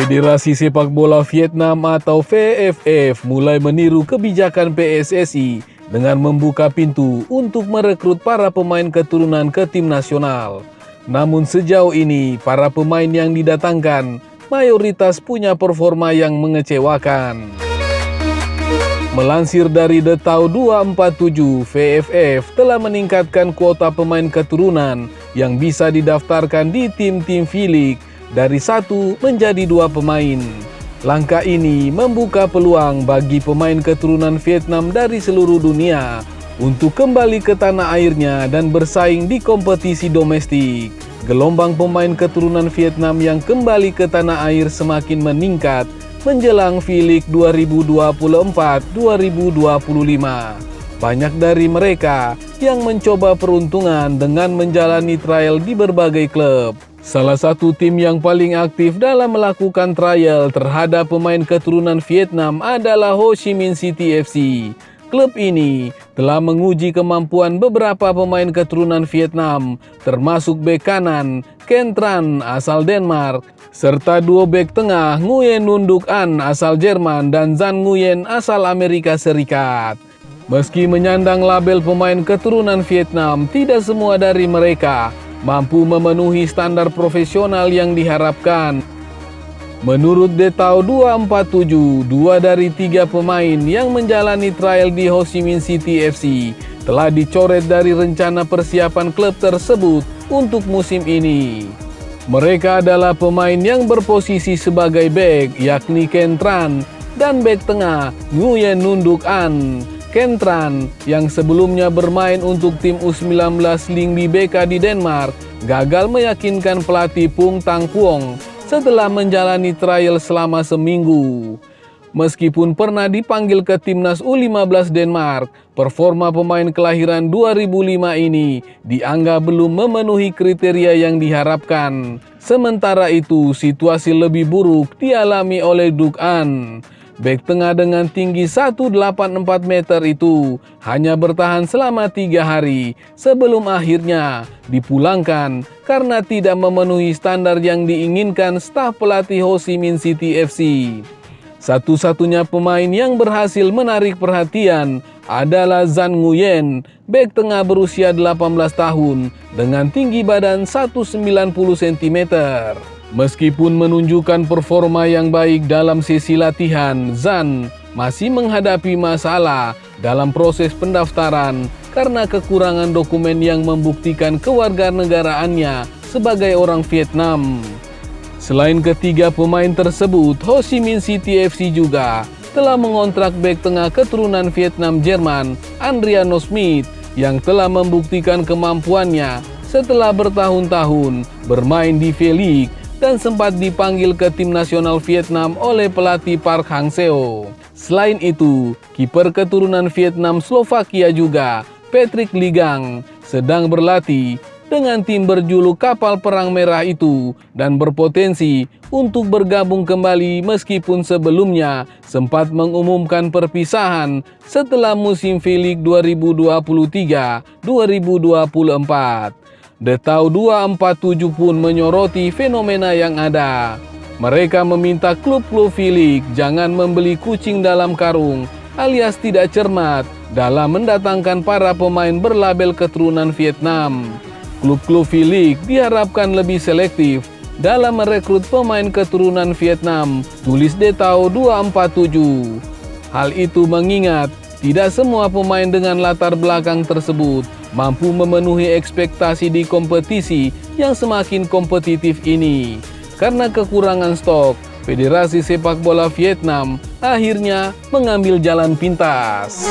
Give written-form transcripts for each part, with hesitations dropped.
Federasi Sepak Bola Vietnam atau VFF mulai meniru kebijakan PSSI dengan membuka pintu untuk merekrut para pemain keturunan ke tim nasional. Namun sejauh ini, para pemain yang didatangkan mayoritas punya performa yang mengecewakan. Melansir dari Detau 247, VFF telah meningkatkan kuota pemain keturunan yang bisa didaftarkan di tim-tim V-League dari 1 menjadi 2 pemain. Langkah ini membuka peluang bagi pemain keturunan Vietnam dari seluruh dunia untuk kembali ke tanah airnya dan bersaing di kompetisi domestik. Gelombang pemain keturunan Vietnam yang kembali ke tanah air semakin meningkat menjelang V-League 2024-2025. Banyak dari mereka yang mencoba peruntungan dengan menjalani trial di berbagai klub. Salah satu tim yang paling aktif dalam melakukan trial terhadap pemain keturunan Vietnam adalah Ho Chi Minh City FC. Klub ini telah menguji kemampuan beberapa pemain keturunan Vietnam, termasuk bek kanan Ken Tran asal Denmark, serta duo bek tengah Nguyen Nun Duc An asal Jerman dan Zan Nguyen asal Amerika Serikat. Meski menyandang label pemain keturunan Vietnam, tidak semua dari mereka mampu memenuhi standar profesional yang diharapkan. Menurut Detau 247, 2 dari 3 pemain yang menjalani trial di Ho Chi Minh City FC telah dicoret dari rencana persiapan klub tersebut untuk musim ini. Mereka adalah pemain yang berposisi sebagai bek, yakni Ken Tran, dan bek tengah Nguyen Nun Duc An. Ken Tran yang sebelumnya bermain untuk tim U19 Lyngby BK di Denmark gagal meyakinkan pelatih Phung Tang Quong setelah menjalani trial selama seminggu. Meskipun pernah dipanggil ke timnas U15 Denmark, performa pemain kelahiran 2005 ini dianggap belum memenuhi kriteria yang diharapkan. Sementara itu, situasi lebih buruk dialami oleh Duc An. Bek tengah dengan tinggi 184 meter itu hanya bertahan selama 3 hari sebelum akhirnya dipulangkan karena tidak memenuhi standar yang diinginkan staf pelatih Ho Chi Minh City FC. Satu-satunya pemain yang berhasil menarik perhatian adalah Zan Nguyen, bek tengah berusia 18 tahun dengan tinggi badan 190 cm. Meskipun menunjukkan performa yang baik dalam sesi latihan, Zan masih menghadapi masalah dalam proses pendaftaran karena kekurangan dokumen yang membuktikan kewarganegaraannya sebagai orang Vietnam. Selain ketiga pemain tersebut, Ho Chi Minh City FC juga telah mengontrak bek tengah keturunan Vietnam Jerman, Adriano Smith, yang telah membuktikan kemampuannya setelah bertahun-tahun bermain di V-League dan sempat dipanggil ke tim nasional Vietnam oleh pelatih Park Hang-seo. Selain itu, kiper keturunan Vietnam Slovakia juga, Patrick Lee Gang, sedang berlatih dengan tim berjuluk Kapal Perang Merah itu dan berpotensi untuk bergabung kembali meskipun sebelumnya sempat mengumumkan perpisahan setelah musim V-League 2023-2024. Detau 247 pun menyoroti fenomena yang ada. Mereka meminta klub-klub V-League jangan membeli kucing dalam karung alias tidak cermat dalam mendatangkan para pemain berlabel keturunan Vietnam. Klub-klub V-League diharapkan lebih selektif dalam merekrut pemain keturunan Vietnam, tulis Detau 247. Hal itu mengingat tidak semua pemain dengan latar belakang tersebut mampu memenuhi ekspektasi di kompetisi yang semakin kompetitif ini. Karena kekurangan stok, Federasi Sepak Bola Vietnam akhirnya mengambil jalan pintas.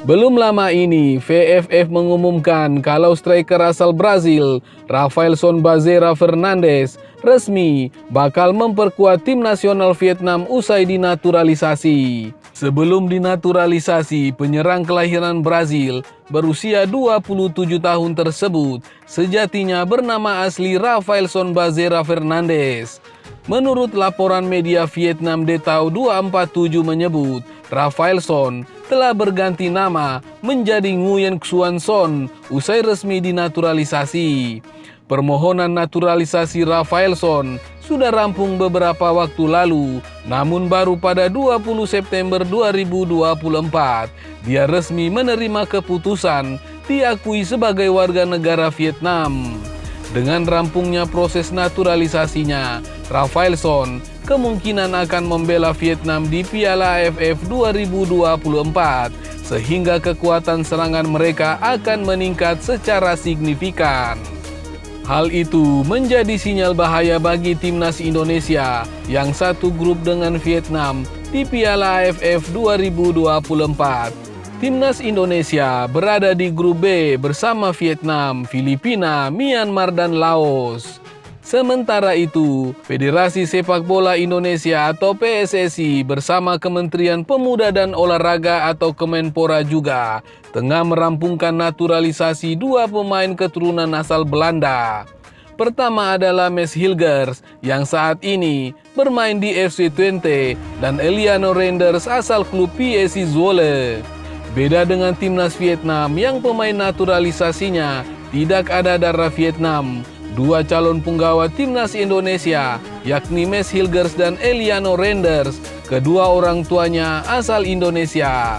Belum lama ini, VFF mengumumkan kalau striker asal Brazil, Rafaelson Bazera Fernandes, resmi bakal memperkuat tim nasional Vietnam usai dinaturalisasi. Sebelum dinaturalisasi, penyerang kelahiran Brazil berusia 27 tahun tersebut sejatinya bernama asli Rafaelson Bazera Fernandes. Menurut laporan media Vietnam Detau 247 menyebut, Rafaelson telah berganti nama menjadi Nguyen Xuan Son usai resmi dinaturalisasi. Permohonan naturalisasi Rafaelson sudah rampung beberapa waktu lalu, namun baru pada 20 September 2024, dia resmi menerima keputusan diakui sebagai warga negara Vietnam. Dengan rampungnya proses naturalisasinya, Rafaelson kemungkinan akan membela Vietnam di Piala AFF 2024, sehingga kekuatan serangan mereka akan meningkat secara signifikan. Hal itu menjadi sinyal bahaya bagi timnas Indonesia yang satu grup dengan Vietnam di Piala AFF 2024. Timnas Indonesia berada di grup B bersama Vietnam, Filipina, Myanmar, dan Laos. Sementara itu, Federasi Sepak Bola Indonesia atau PSSI bersama Kementerian Pemuda dan Olahraga atau Kemenpora juga tengah merampungkan naturalisasi dua pemain keturunan asal Belanda. Pertama adalah Mads Hilgers yang saat ini bermain di FC Twente dan Eliano Renders asal klub PSC Zwolle. Beda dengan timnas Vietnam yang pemain naturalisasinya tidak ada darah Vietnam, dua calon punggawa timnas Indonesia yakni Mads Hilgers dan Eliano Renders, kedua orang tuanya asal Indonesia.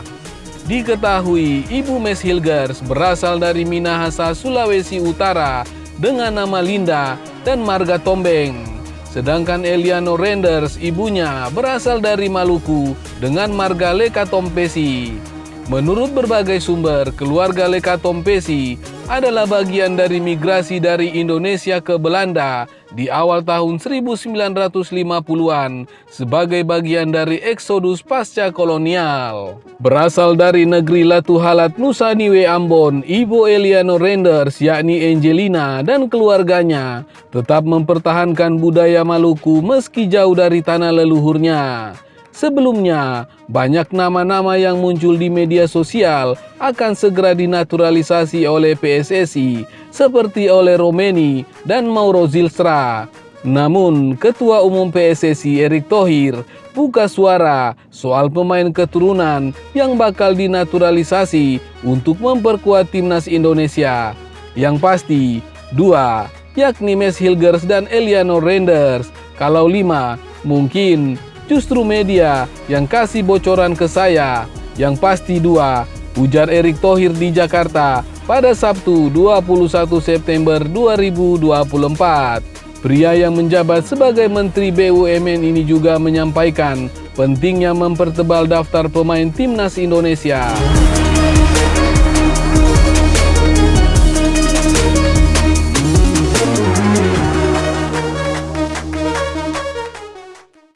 Diketahui ibu Mads Hilgers berasal dari Minahasa, Sulawesi Utara dengan nama Linda dan marga Tombeng. Sedangkan Eliano Renders ibunya berasal dari Maluku dengan marga Lekatompesi. Menurut berbagai sumber, keluarga Lekatompesi adalah bagian dari migrasi dari Indonesia ke Belanda di awal tahun 1950-an sebagai bagian dari eksodus pasca kolonial. Berasal dari negeri Latuhalat, Nusa Niue, Ambon, ibu Eliano Renders yakni Angelina dan keluarganya tetap mempertahankan budaya Maluku meski jauh dari tanah leluhurnya. Sebelumnya, banyak nama-nama yang muncul di media sosial akan segera dinaturalisasi oleh PSSI, seperti oleh Romeni dan Mauro Zylstra. Namun, Ketua Umum PSSI Erick Thohir buka suara soal pemain keturunan yang bakal dinaturalisasi untuk memperkuat timnas Indonesia. Yang pasti, dua, yakni Mads Hilgers dan Eliano Renders. Kalau lima, mungkin justru media yang kasih bocoran ke saya. Yang pasti dua, ujar Erick Thohir di Jakarta pada Sabtu 21 September 2024. Pria yang menjabat sebagai Menteri BUMN ini juga menyampaikan pentingnya mempertebal daftar pemain timnas Indonesia.